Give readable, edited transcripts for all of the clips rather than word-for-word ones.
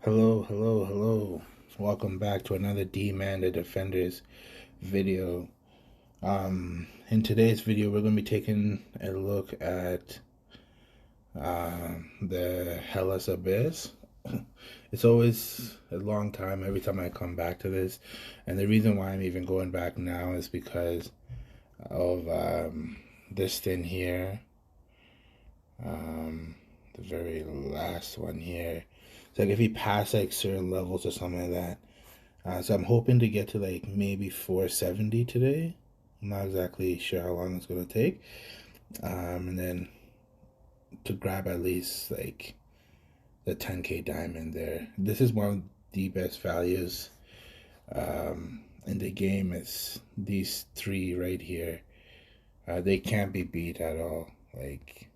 Hello, hello, hello. Welcome back to another D-Man the Defenders video. In today's video, we're going to be taking a look at the Hellas Abyss. It's always a long time every time I come back to this, and the reason why I'm even going back now is because of this thing here, the very last one here. It's like if you pass like certain levels or something like that. So I'm hoping to get to like maybe 470 today. I'm not exactly sure how long it's going to take. And then to grab at least like the 10K diamond there. This is one of the best values in the game. Is these three right here. They can't be beat at all. Like,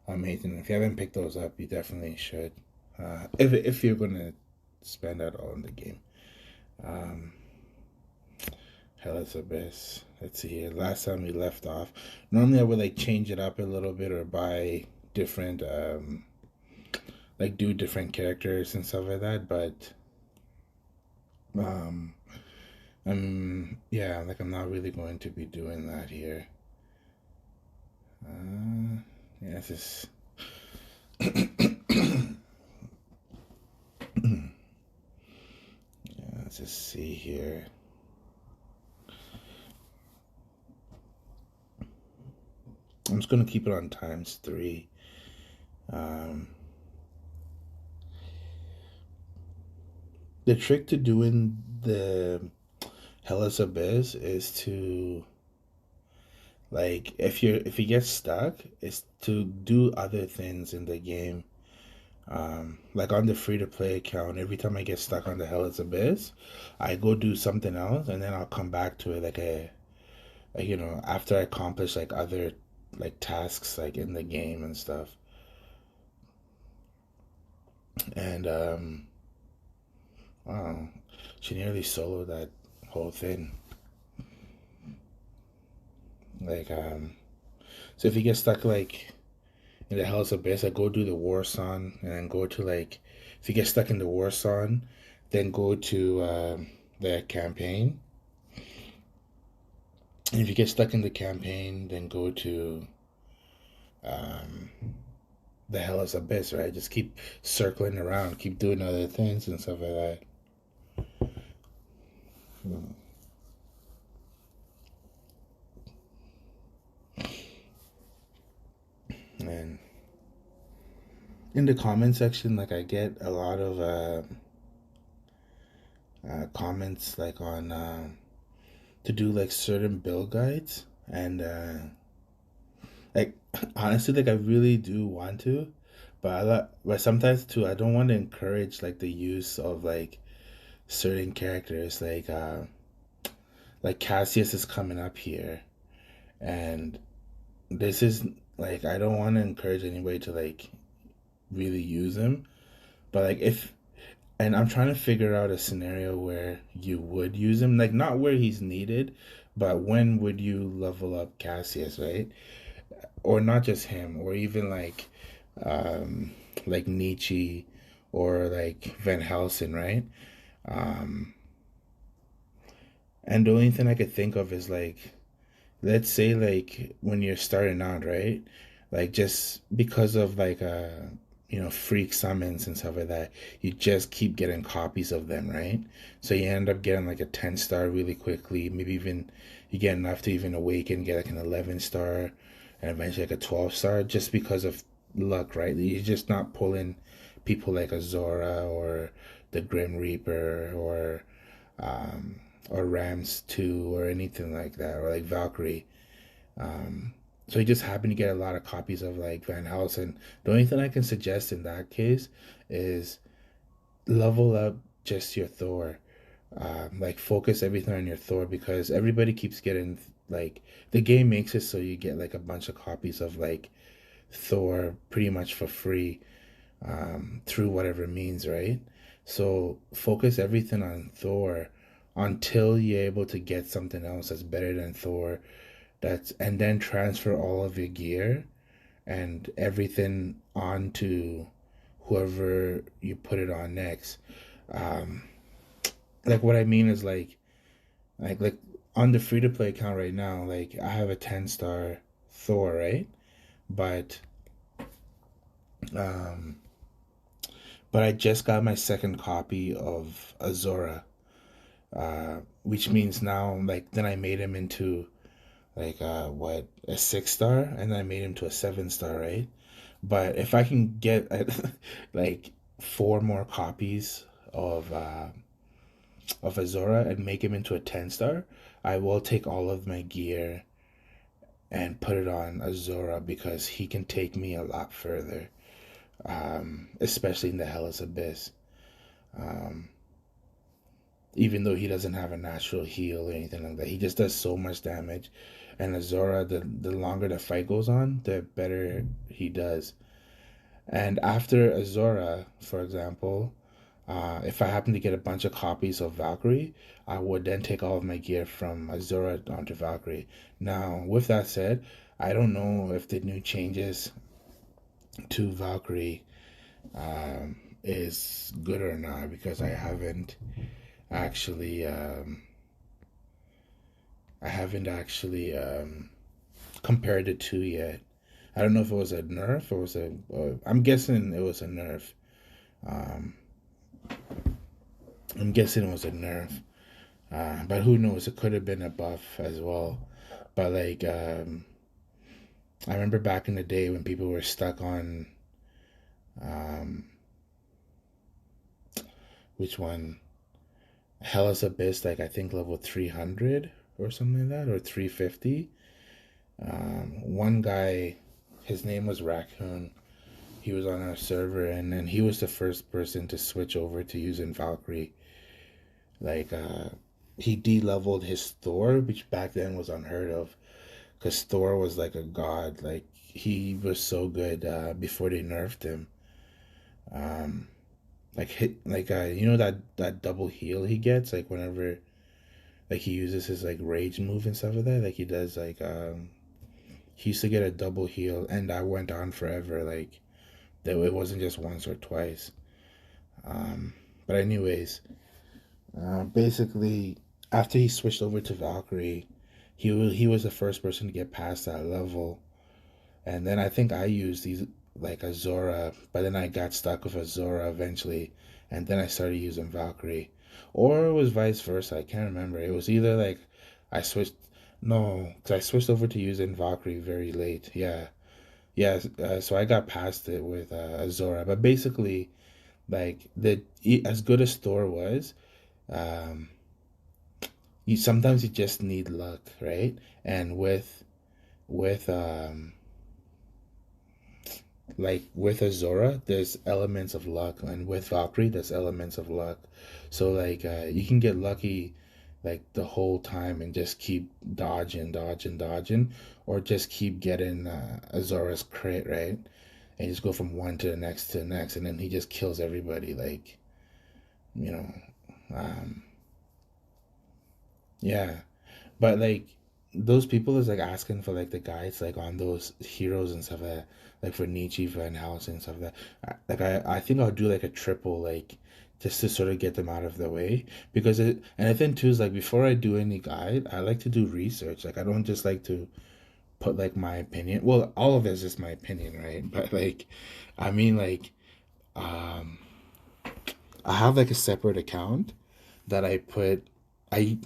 amazing. If you haven't picked those up, you definitely should. If you're going to spend that all in the game. Um, Hela's Abyss. Let's see here. Last time we left off. Normally I would like change it up a little bit or buy different like do different characters and stuff like that, but um yeah, like I'm not really going to be doing that here. Yeah, it's just yeah, let's just see here. I'm just gonna keep it on ×3. Um, the trick to doing the Hellas Abyss is to like if you get stuck, is to do other things in the game. Like on the free to play account, every time I get stuck on the Hellas Abyss, I go do something else and then I'll come back to it like after I accomplish like other like tasks like in the game and stuff. And wow, she nearly soloed that whole thing. Like so if you get stuck like in the Hellas Abyss, I go do the war song and then go to like if you get stuck in the war song, then go to the campaign. And if you get stuck in the campaign, then go to um, the Hellas Abyss, right? Just keep circling around, keep doing other things and stuff like that. And in the comment section, like I get a lot of comments like on to do like certain build guides and like honestly like I really do want to, but sometimes too I don't want to encourage like the use of like certain characters like Cassius is coming up here, and this is like I don't want to encourage anybody to like really use him, but like if and I'm trying to figure out a scenario where you would use him, like not where he's needed, but when would you level up Cassius, right? Or not just him, or even um like Nietzsche or like Van Helsing, right? Um and the only thing I could think of is like let's say like when you're starting out, right? Like just because of like freak summons and stuff like that, you just keep getting copies of them, right? So you end up getting like a 10 star really quickly, maybe even you get enough to even awaken, get like an 11 star and eventually like a 12 star just because of luck, right? You're just not pulling people like a Zora or the Grim Reaper um or Rams 2 or anything like that, or like Valkyrie. So he just happened to get a lot of copies of like Van Helsing. The only thing I can suggest in that case is level up just your Thor. Like focus everything on your Thor because everybody keeps getting like the game makes it so you get like a bunch of copies of like Thor pretty much for free through whatever means, right? So focus everything on Thor until you're able to get something else that's better than Thor. That's and then transfer all of your gear and everything onto whoever you put it on next. Um, like what I mean is like on the free to play account right now, like I have a 10-star Thor, right? But um, but I just got my second copy of Azora, which means now like then I made him into like what, a 6-star, and then I made him to a 7-star, right? But if I can get like four more copies of Azora and make him into a 10-star, I will take all of my gear and put it on Azora because he can take me a lot further, especially in the Hellas Abyss. Um, Even though he doesn't have a natural heal or anything like that, he just does so much damage. And Azora, the longer the fight goes on, the better he does. And after Azora, for example, if I happen to get a bunch of copies of Valkyrie, I would then take all of my gear from Azora onto Valkyrie. Now, with that said, I don't know if the new changes to Valkyrie is good or not because actually um, I haven't actually compared the two yet. I don't know if it was a nerf or was a. I'm guessing it was a nerf. Um, I'm guessing it was a nerf. But who knows? It could have been a buff as well. But like, I remember back in the day when people were stuck on, um, which one? Hellas Abyss, like I think level 300 or something like that, or 350. One guy, his name was Raccoon. He was on our server, and then he was the first person to switch over to using Valkyrie. Like, he de-leveled his Thor, which back then was unheard of, because Thor was like a god. Like he was so good before they nerfed him. Um, like hit like you know that double heal he gets like whenever like he uses his like rage move and stuff like that. Like he does like he used to get a double heal, and that went on forever. Like that it wasn't just once or twice. Um, but anyways, basically after he switched over to Valkyrie, he was the first person to get past that level. And then I think I used these like Azora, but then I got stuck with Azora eventually, and then I started using Valkyrie, or it was vice versa. I can't remember. It was either like I switched. No, because I switched over to using Valkyrie very late. Yeah, yeah. So I got past it with Azora, but basically, like as good as Thor was, um, you sometimes you just need luck, right? And with like with Azora, there's elements of luck, and with Valkyrie, there's elements of luck. So like you can get lucky like the whole time and just keep dodging, dodging, dodging, or just keep getting Azora's crit, right? And just go from one to the next to the next, and then he just kills everybody. Like you know, um, yeah. But like those people is like asking for like the guides like on those heroes and stuff like that, like for Nietzsche, Van Helsing and stuff like that. I think I'll do like a triple like just to sort of get them out of the way because it and I think too is like before I do any guide, I like to do research. Like I don't just like to put like my opinion. Well, all of it is just my opinion, right? But like, I mean like, um, I have like a separate account that I put I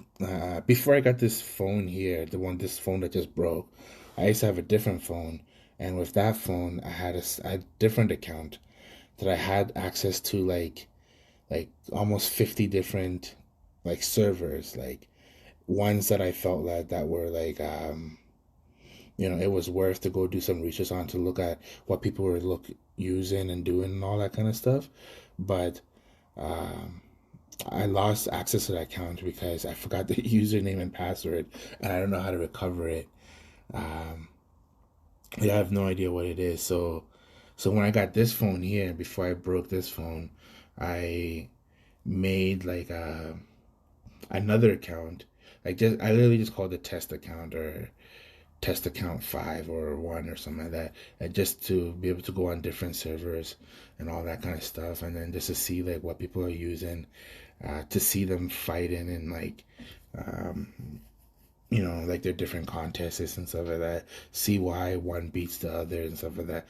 before I got this phone here, this phone that just broke, I used to have a different phone, and with that phone, I had a different account that I had access to like almost 50 different like servers, like ones that I felt that were like it was worth to go do some research on to look at what people were using and doing and all that kind of stuff, but um I lost access to that account because I forgot the username and password, and I don't know how to recover it. Um, yeah, I have no idea what it is. So when I got this phone here, before I broke this phone, I made like another account. Like just I literally just called it test account or test account 5 or 1 or something like that, and just to be able to go on different servers and all that kind of stuff, and then just to see like what people are using, to see them fighting and like, um, like their different contests and stuff like that. See why one beats the other and stuff like that.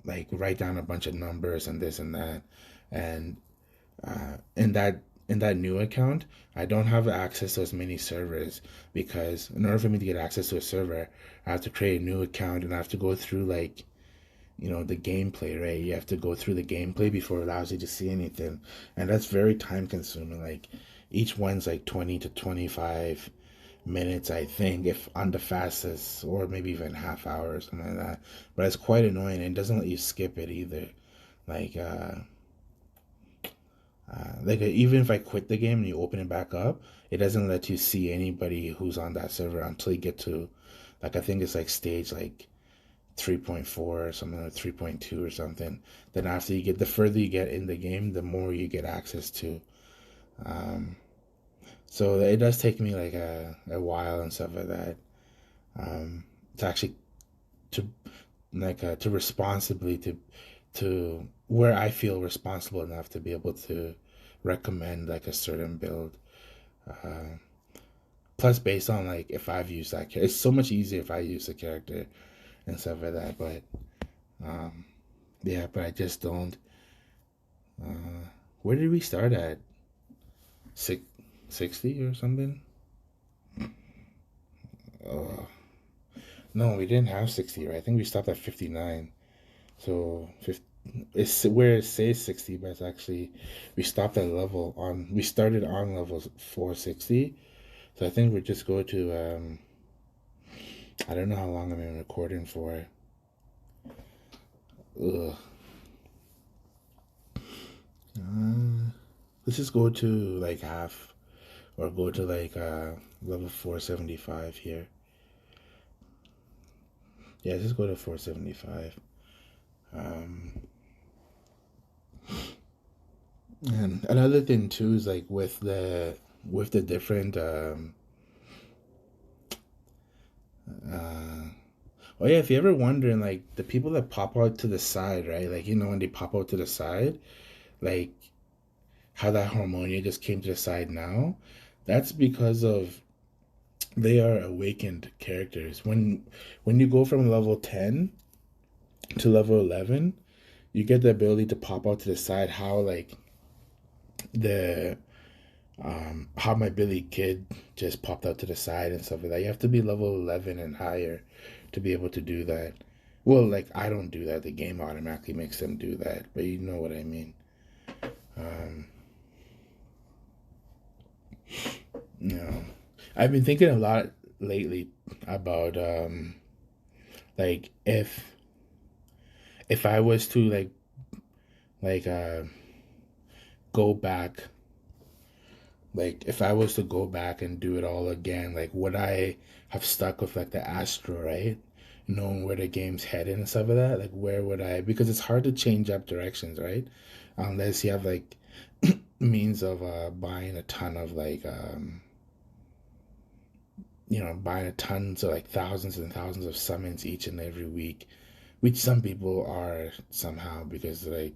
Like write down a bunch of numbers and this and that, and in that new account, I don't have access to as many servers because in order for me to get access to a server, I have to create a new account and I have to go through like the gameplay, right? You have to go through the gameplay before it allows you to see anything, and that's very time consuming. Like each one's like 20 to 25 minutes, I think, if on the fastest, or maybe even half hour or something like that. But it's quite annoying and it doesn't let you skip it either. Like even if I quit the game and you open it back up, it doesn't let you see anybody who's on that server until you get to, like, I think it's like stage like 3.4 or something, or 3.2 or something. Then after you get, the further you get in the game, the more you get access to. Um, so it does take me like a while and stuff like that. To actually to to responsibly to where I feel responsible enough to be able to recommend like a certain build. Uh, Plus, based on like if I've used that character, it's so much easier if I use the character and stuff like that. But um, yeah, but I just don't. Uh, where did we start at? 60 or something? Uh, no, we didn't have 60, right? I think we stopped at 59. So 50, it's where it says 60, but it's actually, we started on level 460. So I think we just go to, I don't know how long I've been recording for. Ugh. Let's just go to like half, or go to like level 475 here. Yeah, just go to 475. Um, and another thing too is like with the different uh oh yeah, if you're ever wondering, like the people that pop out to the side, right? Like when they pop out to the side, like how that Harmonia just came to the side now, that's because of they are awakened characters. When you go from level 10 to level 11, you get the ability to pop out to the side. How like the how my Billy Kid just popped out to the side and stuff like that. You have to be level 11 and higher to be able to do that. Well, like I don't do that. The game automatically makes them do that, but you know what I mean. Um, you know, I've been thinking a lot lately about like if I was to like go back, like if I was to go back and do it all again, like would I have stuck with like the Astro, right? Knowing where the game's headed and stuff like that, like where would I? Because it's hard to change up directions, right? Unless you have like means of buying a ton of like buying a tons of like thousands and thousands of summons each and every week, which some people are somehow because like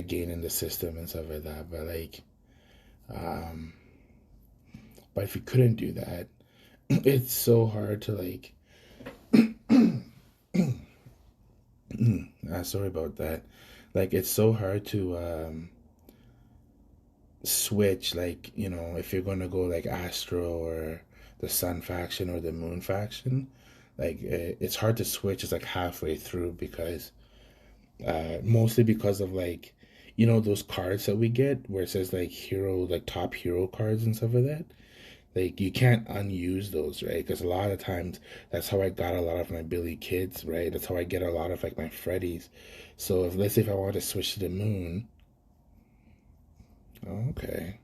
gaining the system and stuff like that. But like um but if you couldn't do that, it's so hard to like sorry about that. Like it's so hard to switch, like if you're gonna go like Astro or the Sun faction or the Moon faction, like it's hard to switch. It's like halfway through because mostly because of like those cards that we get where it says like hero, like top hero cards and stuff like that. Like you can't unuse those, right? Because a lot of times that's how I got a lot of my Billy Kids, right? That's how I get a lot of like my Freddies. So if let's say if I want to switch to the Moon, oh, okay,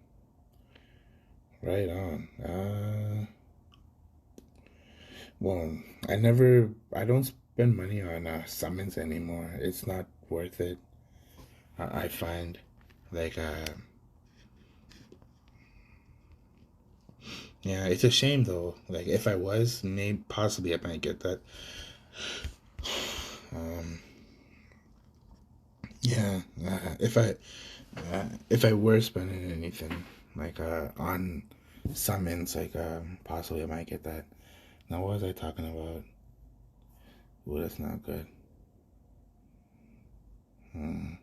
right on. Well, I don't spend money on summons anymore. It's not worth it. I find like Yeah, it's a shame though. Like if I was, maybe possibly I might get that. Um, yeah, if I were spending anything like on summons, like possibly I might get that. Now what was I talking about? Ooh, that's not good. Hmm.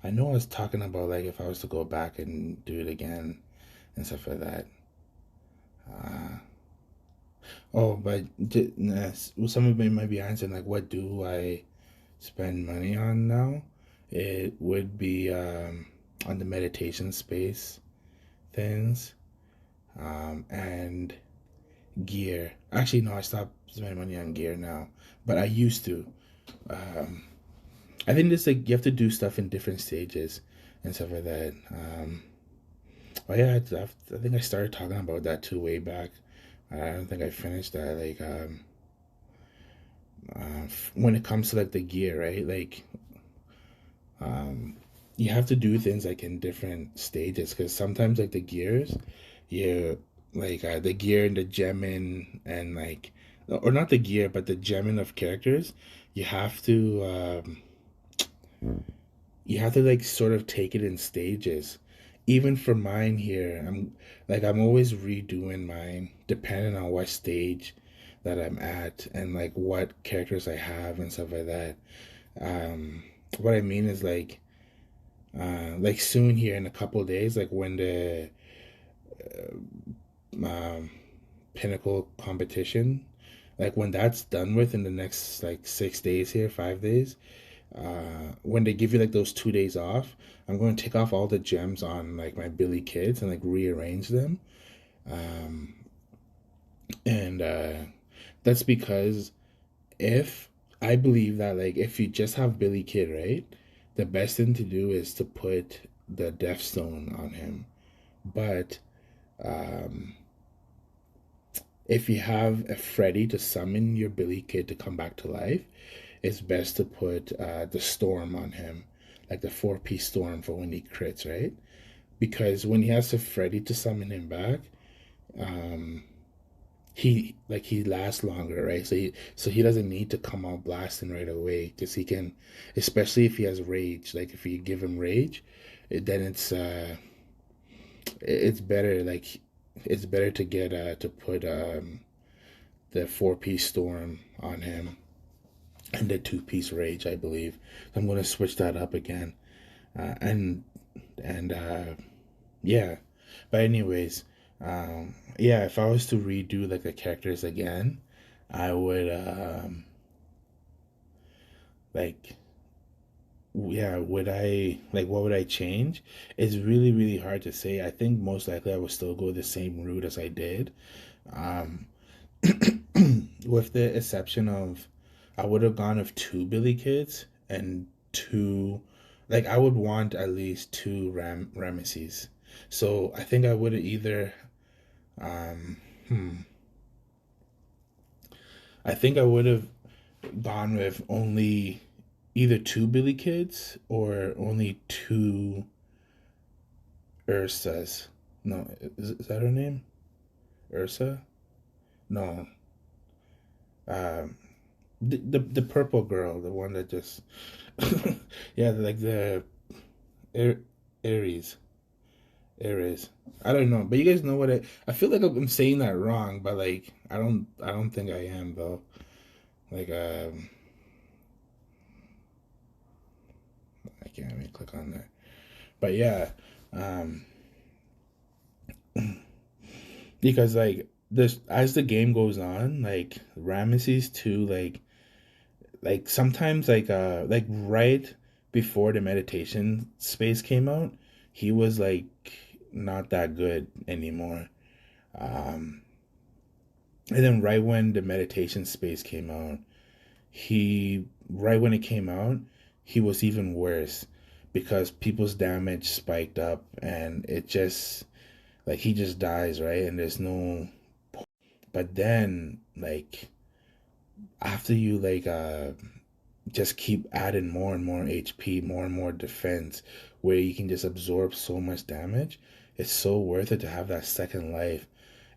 I know I was talking about like if I was to go back and do it again and stuff like that. Uh, oh, but some of it might be answering like what do I spend money on now? It would be on the meditation space things and gear. Actually, no, I stopped spending money on gear now, but I used to. Um, I think this like you have to do stuff in different stages and stuff like that. Oh yeah, I think I started talking about that too way back. I don't think I finished that. Like, when it comes to like the gear, right? Like, um, you have to do things like in different stages because sometimes like the gears, you like the gear and the gemming and like, or not the gear, but the gemming of characters. You have to, you have to like sort of take it in stages. Even for mine here, I'm always redoing mine depending on what stage that I'm at and like what characters I have and stuff like that. Um, what I mean is like soon here in a couple of days, like when the um, pinnacle competition, like when that's done with in the next like 6 days here, 5 days, when they give you like those 2 days off, I'm going to take off all the gems on like my Billy kids and like rearrange them. Um, and that's because if I believe that like if you just have Billy Kid, right, the best thing to do is to put the Death Stone on him. But um, if you have a Freddy to summon your Billy Kid to come back to life, it's best to put the Storm on him, like the four-piece Storm for when he crits, right? Because when he has a Freddy to summon him back, um, he lasts longer, right? So he doesn't need to come out blasting right away because he can, especially if he has rage. Like if you give him rage, then it's better. Like it's better to get to put the four-piece storm on him and the two-piece rage, I believe. I'm gonna switch that up again, and yeah. But anyways, yeah, if I was to redo like the characters again, I would like yeah, would I like what would I change? It's really really hard to say. I think most likely I would still go the same route as I did. Um with the exception of I would have gone with two Billy Kids and two like I would want at least two Ramesses. So I think I would have either um hmm I think I would have gone with only either two Billy Kids or only two Ursas. No, is that her name? Ursa? No. Um, the purple girl, the one that just yeah, like the Ar- Aries. Aries. I don't know, but you guys know what I feel like I'm saying that wrong, but like I don't think I am though. Like I can't even click on that. But yeah, um because like this as the game goes on, like Ramesses too, like sometimes like right before the meditation space came out, he was like not that good anymore. Um and then right when the meditation space came out, he right when it came out, he was even worse because people's damage spiked up and it just like he just dies, right? And there's no but then like after you like just keep adding more and more HP, more and more defense where you can just absorb so much damage, it's so worth it to have that second life.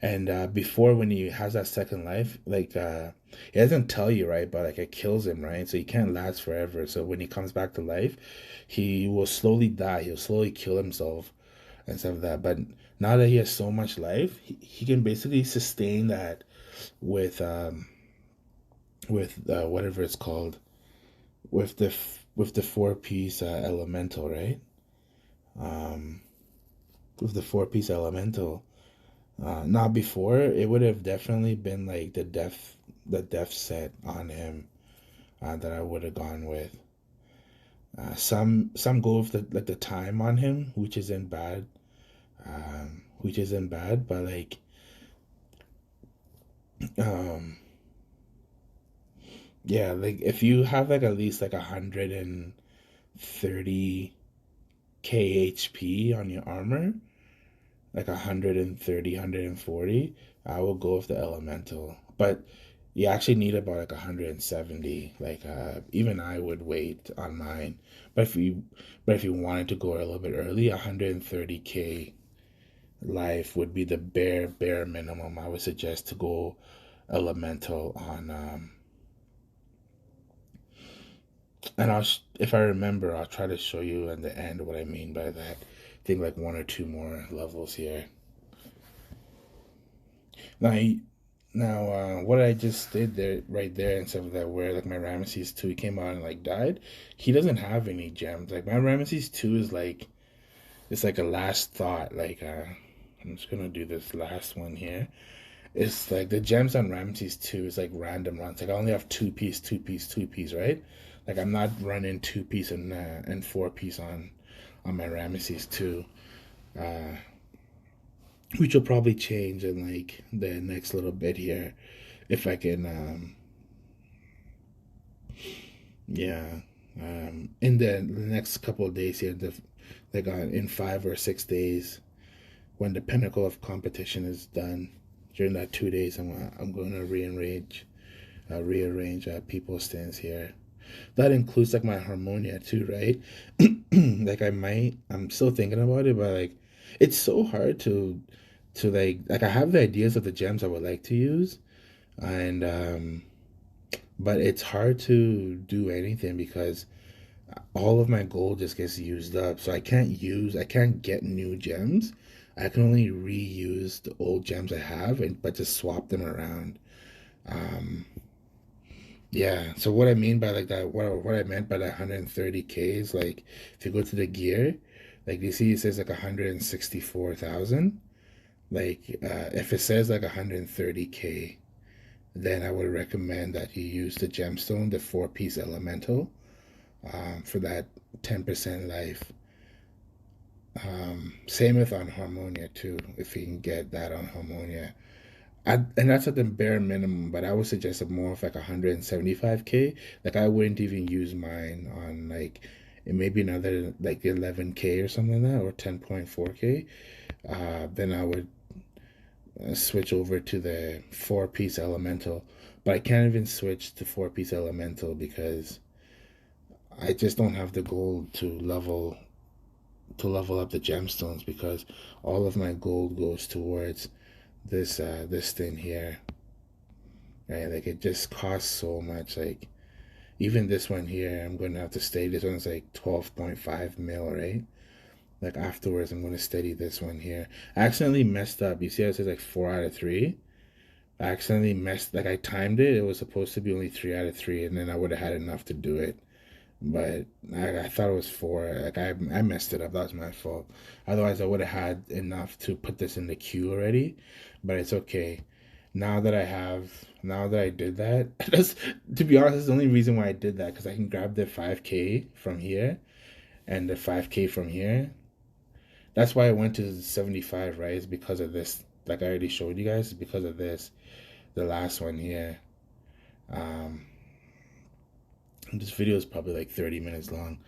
And before, when he has that second life, like it doesn't tell you, right, but like it kills him, right? So he can't last forever. So when he comes back to life, he will slowly die. He'll slowly kill himself and stuff like that. But now that he has so much life, he can basically sustain that with whatever it's called, with the four-piece elemental, right? Um, with the four-piece elemental. Not before, it would have definitely been like the death set on him that I would have gone with. Some go with the time on him, which isn't bad. Which isn't bad, but like um yeah, like if you have like at least like 130 KHP on your armor, like 130, 140, I will go with the elemental. But you actually need about like 170. Like even I would wait on mine. But if you wanted to go a little bit early, 130k life would be the bare minimum. I would suggest to go elemental on and if I remember, I'll try to show you in the end what I mean by that. I think like one or two more levels here. Now, what I just did there, right there, and stuff like that, where like my Ramesses 2 he came out and like died, he doesn't have any gems. Like my Ramesses 2 is like, it's like a last thought. Like, I'm just gonna do this last one here. It's like the gems on Ramesses 2 is like random runs. Like I only have two piece, right? Like I'm not running two piece and four piece on my Ramesses 2. Uh, which will probably change in like the next little bit here if I can yeah in the next couple of days here, like in 5 or 6 days, when the pinnacle of competition is done, during that 2 days I'm going to rearrange people stands here. That includes like my harmonia too, right? Like I'm still thinking about it, but like it's so hard to like I have the ideas of the gems I would like to use, and but it's hard to do anything because all of my gold just gets used up. So I can't get new gems. I can only reuse the old gems I have and but just swap them around. Um, yeah. So what I mean by like that, what I meant by that 130k is like if you go to the gear, like you see it says like 164,000. Like if it says like 130k, then I would recommend that you use the gemstone, the four-piece elemental, for that 10% life. Same with on Harmonia too, if you can get that on Harmonia. And that's at the bare minimum, but I would suggest more of like 175k. Like I wouldn't even use mine on like maybe another like 11k or something like that, or 10.4k. Then I would switch over to the four-piece elemental, but I can't even switch to four-piece elemental because I just don't have the gold to level up the gemstones, because all of my gold goes towards this thing here, right? Like it just costs so much. Like even this one here, I'm going to have to stay. This one's like 12.5 mil, right? Like afterwards, I'm going to steady this one here. I accidentally messed up. You see how it says like 4 out of 3? I accidentally messed, like I timed it. It was supposed to be only 3 out of 3, and then I would have had enough to do it. But I thought it was 4. Like I messed it up. That was my fault. Otherwise, I would have had enough to put this in the queue already. But it's okay. Now that I did that, that's, to be honest, that's the only reason why I did that, because I can grab the 5k from here and the 5k from here. That's why I went to 75, right? It's because of this. Like I already showed you guys, it's because of this. The last one here. Um, this video is probably like 30 minutes long.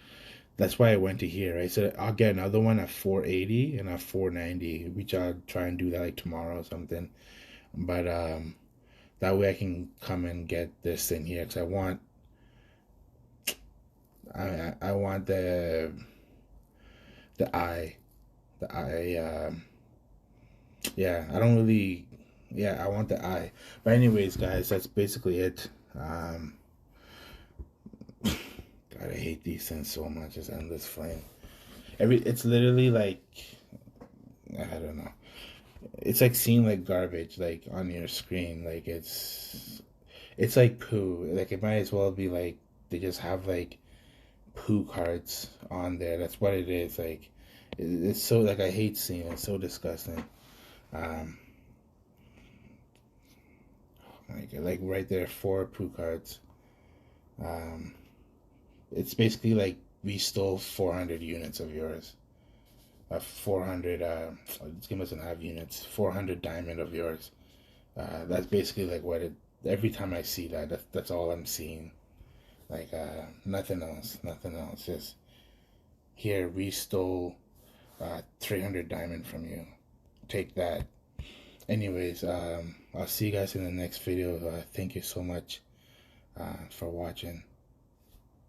That's why I went to here, right? So I'll get another one at 480 and at 490, which I'll try and do that like tomorrow or something. But that way I can come and get this in here, because I want the eye, the eye. Yeah, I don't really. Yeah, I want the eye. But anyways, guys, that's basically it. God, I hate these things so much. It's endless flame. It's literally like, I don't know. It's like seeing like garbage like on your screen. Like it's like poo. Like it might as well be like they just have like poo cards on there. That's what it is. Like it's so like I hate seeing it. It's so disgusting. Um, like right there, 4 poo cards. Um, it's basically like we stole 400 units of yours. 400. This game doesn't have units. 400 diamond of yours. That's basically like what it. Every time I see that, that's all I'm seeing. Like nothing else. Nothing else. Just here we stole 300 diamond from you. Take that. Anyways, I'll see you guys in the next video. Thank you so much for watching.